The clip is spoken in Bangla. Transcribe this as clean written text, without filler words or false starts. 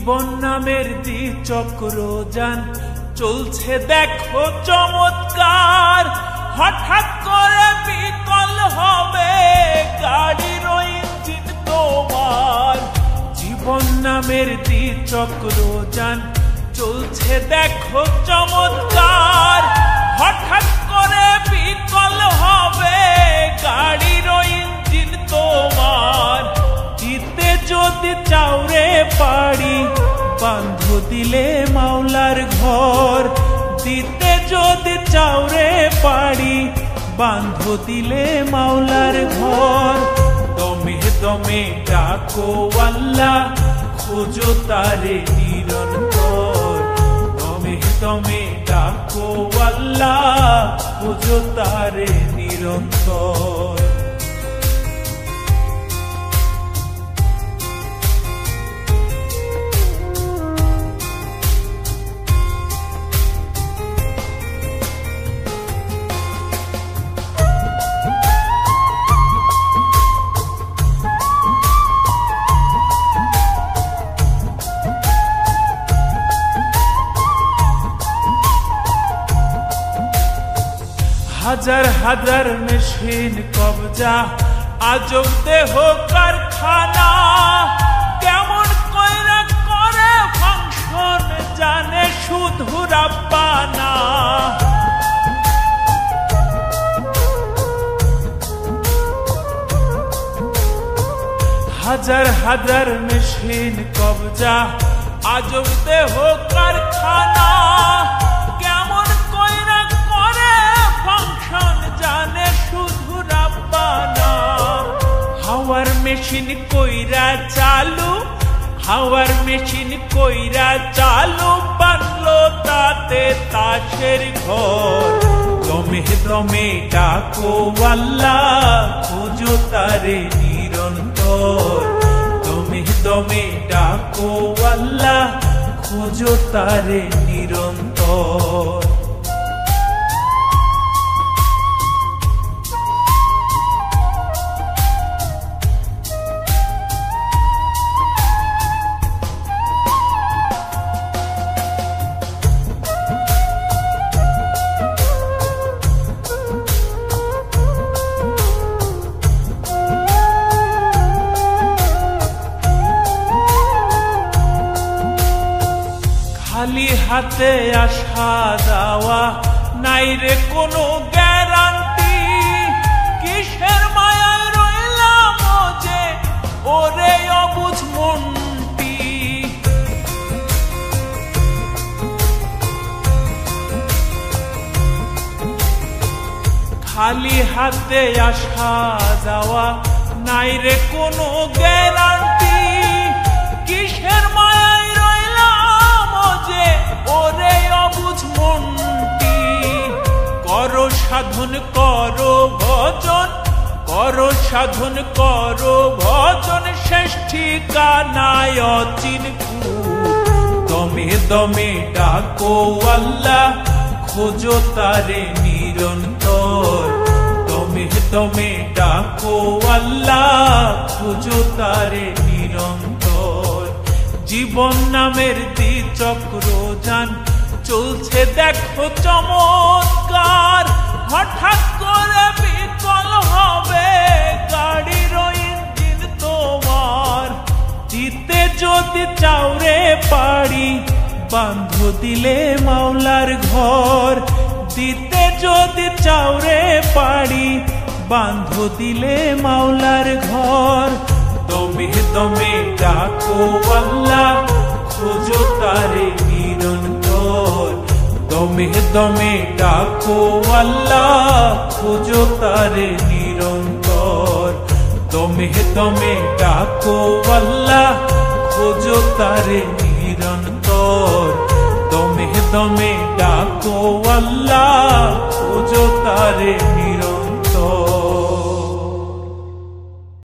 জীবন নামের দ্বিচক্র যান চলছে দেখো চমৎকার, হঠাৎ করে বিকল হবে গাড়ির ইঞ্জিন তোমার। জীবন নামের দ্বিচক্র যান চলছে দেখো চমৎকার, হঠাৎ করে বিকল হবে গাড়ির ইঞ্জিন তোমার। জিতে যদি চাও রে পারি বান্ধ দিলে মাওলার ঘর, দিতে যদি চাও রে পারি বান্ধ দিলে মাওলার ঘর। দমে দমে ডাকো আল্লাহ খোঁজো তারে নিরন্তর, দমে দমে ডাকো আল্লাহ খোঁজো তারে নিরন্তর। হাজার হাজার মেশিন কবজা আজব দেহ কারখানা, কেমন কইরা করে ফাংশন জানে শুধু রাব্বানা। হাজার হাজার মেশিন কবজা আজব দেহ কারখানা, কেমন কইরা করে ফাংশন জানে শুধু রাব্বানা। হাওয়ার মেশিন কইরা চালু, হাওয়ার মেশিন কইরা চালু বানলো তাতে তাসের ঘর। দমে দমে ডাকো আল্লাহ খোঁজো তারে নিরন্তর, দমে দমে ডাকো আল্লাহ খোঁজো তারে নিরন্তর। খালি হাতে আসা যাওয়া নাই রে কোনো গ্যারান্টি, কিসের মায়ায় রইলাম যে ওরে অবুঝ মনটি। খালি হাতে আসা যাওয়া নাই রে কোনো গ্যারান্টি, কিসের মায়ায় রইলাম যে ওরে অবুঝ মনটি। করো সাধন করো ভজন, করো সাধন করো ভজন, শেষ ঠিকানায় অচিনপুর। দমে দমে ডাকো আল্লাহ খোঁজো তারে নিরন্তর, দমে দমে ডাকো আল্লাহ খোঁজো তারে নিরন্তর। জীবন নামের দ্বিচক্র যান চলছে দেখো চমৎকার, হঠাৎ করে বিকল হবে গাড়ির ইঞ্জিন তোমার। জিতে যদি চাও রে পারি বান্ধ দিলে মাওলার ঘর, দিতে যদি চাও রে পারি বান্ধ দিলে মাওলার ঘর। দমে দমে ডাকো আল্লাহ খোঁজো তারে নিরন্তর, দমে দমে ডাকো আল্লাহ খোঁজো তারে নিরন্তর, দমে দমে ডাকো আল্লাহ খোঁজো তারে নিরন্তর, দমে দমে ডাকো আল্লাহ খোঁজো তারে।